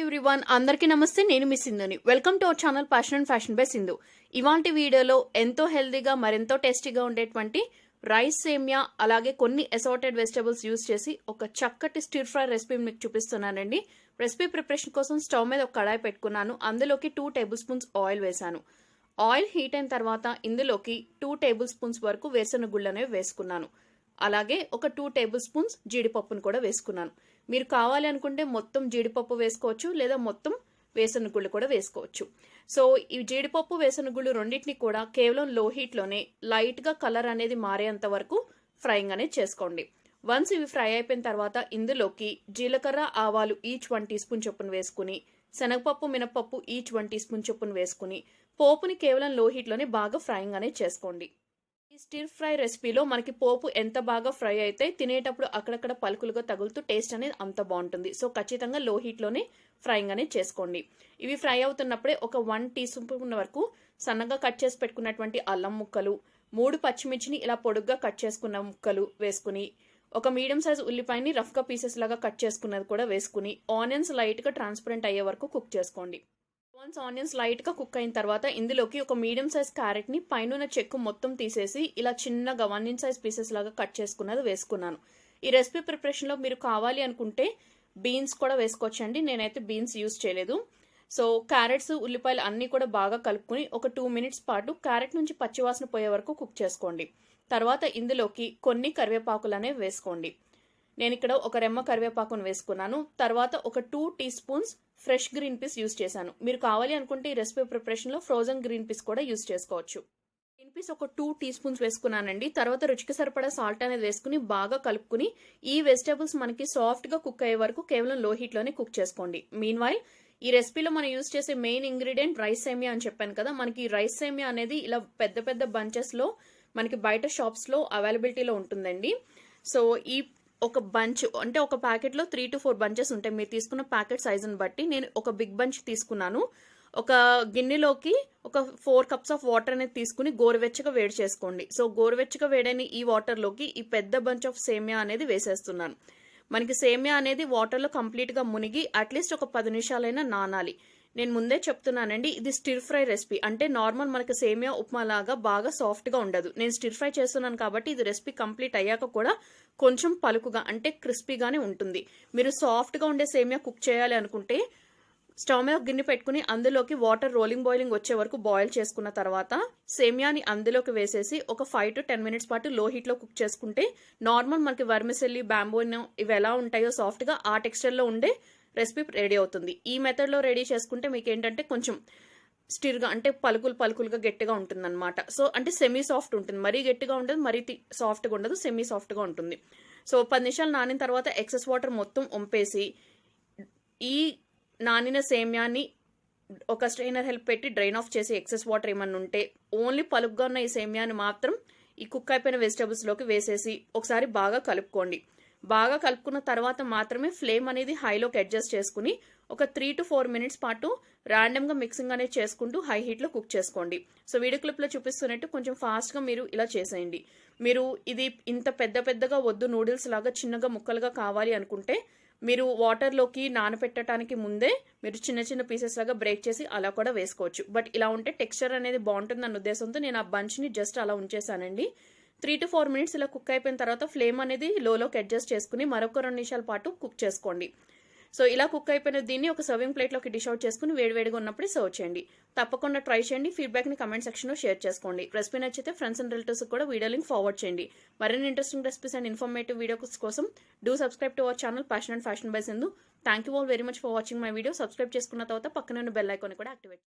Everyone అందరికీ నమస్తే. నేను మీ సింధుని. Welcome to our channel passion and fashion by Sindhu. ఇవాంటి వీడియోలో ఎంతో హెల్దీగా మరెంతో టేస్టీగా ఉండేటువంటి రైస్ సేమియా అలాగే కొన్ని అసార్టెడ్ వెజిటబుల్స్ యూస్ చేసి ఒక చక్కటి స్టిర్ ఫ్రై రెసిపీ మీకు చూపిస్తున్నానండి. రెసిపీ ప్రిపరేషన్ కోసం స్టవ్ మీద ఒక కడాయి పెట్టుకున్నాను. అందులోకి 2 టేబుల్ స్పూన్స్ ఆయిల్ వేసాను. ఆయిల్ హీట్ అయిన తర్వాత ఇందులోకి 2 టేబుల్ స్పూన్స్ వరకు వేరుశనగ గుళ్ళు అనేవి వేసుకున్నాను. అలాగే ఒక 2 టేబుల్ స్పూన్స్ జీడిపప్పును కూడా వేసుకున్నాను. మీరు కావాలి అనుకుంటే మొత్తం జీడిపప్పు వేసుకోవచ్చు, లేదా మొత్తం వేరుశనగ గుళ్ళు కూడా వేసుకోవచ్చు. సో ఈ జీడిపప్పు వేరుశనగ గుళ్ళు రెండింటిని కూడా కేవలం లో హీట్లోనే లైట్గా కలర్ అనేది మారేంత వరకు ఫ్రైయింగ్ అనేది చేసుకోండి. వన్స్ ఇవి ఫ్రై అయిపోయిన తర్వాత ఇందులోకి జీలకర్ర ఆవాలు ఈచ్ 1 టీ స్పూన్ చొప్పున వేసుకుని, శనగపప్పు మినపప్పు ఈచ్ 1 టీ స్పూన్ చొప్పున వేసుకుని పోపుని కేవలం లో హీట్లోనే బాగా ఫ్రైయింగ్ అనేది చేసుకోండి. ఈ స్టిర్ ఫ్రై రెసిపీలో మనకి పోపు ఎంత బాగా ఫ్రై అయితే తినేటప్పుడు అక్కడక్కడ పలుకులుగా తగులుతూ టేస్ట్ అనేది అంత బాగుంటుంది. సో ఖచ్చితంగా లో హీట్లోనే ఫ్రైయింగ్ అనేది చేసుకోండి. ఇవి ఫ్రై అవుతున్నప్పుడే ఒక 1 టీ స్పూన్ వరకు సన్నగా కట్ చేసి పెట్టుకున్నటువంటి అల్లం ముక్కలు, 3 పచ్చిమిర్చిని ఇలా పొడుగ్గా కట్ చేసుకున్న ముక్కలు వేసుకుని, ఒక మీడియం సైజ్ ఉల్లిపాయని రఫ్గా పీసెస్ లాగా కట్ చేసుకున్నది కూడా వేసుకుని, ఆనియన్స్ లైట్గా ట్రాన్స్పరెంట్ అయ్యే వరకు కుక్ చేసుకోండి. వన్స్ ఆనియన్స్ లైట్గా కుక్ అయిన తర్వాత ఇందులోకి ఒక మీడియం సైజ్ క్యారెట్ని పైన చెక్కు మొత్తం తీసేసి ఇలా చిన్నగా 1 ఇంచ్ సైజ్ పీసెస్ లాగా కట్ చేసుకున్నది వేసుకున్నాను. ఈ రెసిపీ ప్రిపరేషన్లో మీరు కావాలి అనుకుంటే బీన్స్ కూడా వేసుకోవచ్చండి. నేనైతే బీన్స్ యూజ్ చేయలేదు. సో క్యారెట్స్ ఉల్లిపాయలు అన్నీ కూడా బాగా కలుపుకుని ఒక 2 మినిట్స్ పాటు క్యారెట్ నుంచి పచ్చివాసన పోయే వరకు కుక్ చేసుకోండి. తర్వాత ఇందులోకి కొన్ని కరివేపాకులు అనేవి వేసుకోండి. నేను ఇక్కడ ఒక రెమ్మ కరివేపాకును వేసుకున్నాను. తర్వాత ఒక 2 teaspoons fresh green peas use చేశాను. మీరు కావాలి అనుకుంటే ఈ రెసిపీ ప్రిపరేషన్లో ఫ్రోజన్ గ్రీన్ పీస్ కూడా యూస్ చేసుకోవచ్చు. గ్రీన్ పీస్ ఒక 2 టీ స్పూన్స్ వేసుకున్నానండి. తర్వాత రుచికి సరిపడా సాల్ట్ అనేది వేసుకుని బాగా కలుపుకుని ఈ వెజిటేబుల్స్ మనకి సాఫ్ట్గా కుక్ అయ్యే వరకు కేవలం లో హీట్లోనే కుక్ చేసుకోండి. మీన్ వైల్ ఈ రెసిపీలో మనం యూస్ చేసే మెయిన్ ఇంగ్రీడియంట్ రైస్ సేమియా అని చెప్పాను కదా. మనకి రైస్ సేమియా అనేది ఇలా పెద్ద పెద్ద బంచెస్లో మనకి బయట షాప్స్లో అవైలబిలిటీలో ఉంటుందండి. సో ఈ ఒక బంచ్ అంటే ఒక ప్యాకెట్లో 3 to 4 బంచెస్ ఉంటాయి. మీరు తీసుకున్న ప్యాకెట్ సైజుని బట్టి నేను ఒక బిగ్ బంచ్ తీసుకున్నాను. ఒక గిన్నెలోకి ఒక 4 కప్స్ ఆఫ్ వాటర్ అనేది తీసుకుని గోరువెచ్చగా వేడి చేసుకోండి. సో గోరువెచ్చగా వేడైన ఈ వాటర్లోకి ఈ పెద్ద బంచ్ ఆఫ్ సేమియా అనేది వేసేస్తున్నాను. మనకి సేమియా అనేది వాటర్లో కంప్లీట్గా మునిగి అట్లీస్ట్ ఒక 10 నిమిషాలైనా నానాలి. నేను ముందే చెప్తున్నానండి, ఇది స్టిర్ ఫ్రై రెసిపీ. అంటే నార్మల్ మనకి సేమియా ఉప్మా లాగా బాగా సాఫ్ట్గా ఉండదు. నేను స్టిర్ ఫ్రై చేస్తున్నాను కాబట్టి ఇది రెసిపీ కంప్లీట్ అయ్యాక కూడా కొంచెం పలుకుగా అంటే క్రిస్పీగానే ఉంటుంది. మీరు సాఫ్ట్గా ఉండే సేమియా కుక్ చేయాలి అనుకుంటే స్టవ్ మీద గిన్నె పెట్టుకుని అందులోకి వాటర్ బాయిలింగ్ వచ్చే వరకు బాయిల్ చేసుకున్న తర్వాత సేమియాని అందులోకి వేసేసి ఒక 5 to 10 మినిట్స్ పాటు లో హీట్లో కుక్ చేసుకుంటే నార్మల్ మనకి వర్మిసెల్లి బ్యాంబోయిన్ ఇవి ఎలా ఉంటాయో సాఫ్ట్గా ఆ టెక్స్చర్లో ఉండే రెసిపీ రెడీ అవుతుంది. ఈ మెథడ్లో రెడీ చేసుకుంటే మీకు ఏంటంటే కొంచెం స్టిర్గా అంటే పలుకులుగా గట్టిగా ఉంటుంది అనమాట. సో అంటే సెమీ సాఫ్ట్ ఉంటుంది. మరీ గట్టిగా ఉండదు, మరీ సాఫ్ట్గా ఉండదు, సెమీ సాఫ్ట్గా ఉంటుంది. సో 10 నిమిషాలు నానిన తర్వాత ఎక్సెస్ వాటర్ మొత్తం వంపేసి ఈ నానిన సేమ్యాన్ని ఒక స్ట్రైనర్ హెల్ప్ పెట్టి డ్రైన్ ఆఫ్ చేసి ఎక్సెస్ వాటర్ ఏమన్నా ఉంటే ఓన్లీ పలుగ్గా ఉన్న ఈ సేమ్యాన్ని మాత్రం ఈ కుక్ అయిపోయిన వెజిటబుల్స్లోకి వేసేసి ఒకసారి బాగా కలుపుకోండి. బాగా కలుపుకున్న తర్వాత మాత్రమే ఫ్లేమ్ అనేది హైలోకి అడ్జస్ట్ చేసుకుని ఒక 3 to 4 మినిట్స్ పాటు ర్యాండమ్గా మిక్సింగ్ అనేది చేసుకుంటూ హై హీట్లో కుక్ చేసుకోండి. సో వీడియో క్లిప్లో చూపిస్తున్నట్టు కొంచెం ఫాస్ట్గా మీరు ఇలా చేసేయండి. మీరు ఇది ఇంత పెద్దగా వద్దు, నూడిల్స్ లాగా చిన్నగా ముక్కలుగా కావాలి అనుకుంటే మీరు వాటర్లోకి నానపెట్టడానికి ముందే మీరు చిన్న పీసెస్ లాగా బ్రేక్ చేసి అలా కూడా వేసుకోవచ్చు. బట్ ఇలా ఉంటే టెక్స్చర్ అనేది బాగుంటుందన్న ఉద్దేశంతో నేను ఆ బంచ్ని జస్ట్ అలా ఉంచేసానండి. 3 to 4 మినిట్స్ ఇలా కుక్ అయిపోయిన తర్వాత ఫ్లేమ్ అనేది లోకి అడ్జస్ట్ చేసుకుని మరొక 2 నిమిషాల పాటు కుక్ చేసుకోండి. సో ఇలా కుక్ అయిపోయిన దీన్ని ఒక సర్వింగ్ ప్లేట్లోకి డిష్ అవుట్ చేసుకుని వేడివేడిగా ఉన్నప్పుడు సర్వ్ చేయండి. తప్పకుండా ట్రై చేయండి. ఫీడ్బ్యాక్ని కమెంట్ సెక్షన్లో షేర్ చేసుకోండి. రెసిపీ నచ్చితే ఫ్రెండ్స్ అండ్ రిలేటివ్స్ కూడా వీడియో లింక్ ఫార్వర్డ్ చేయండి. మరిన్ని interesting recipes and informative videos కోసం do subscribe to our channel passion and fashion by Sindhu. Thank you all very much for watching my video. Subscribe చేసుకున్న తర్వాత పక్కన ఉన్న bell icon కూడా activate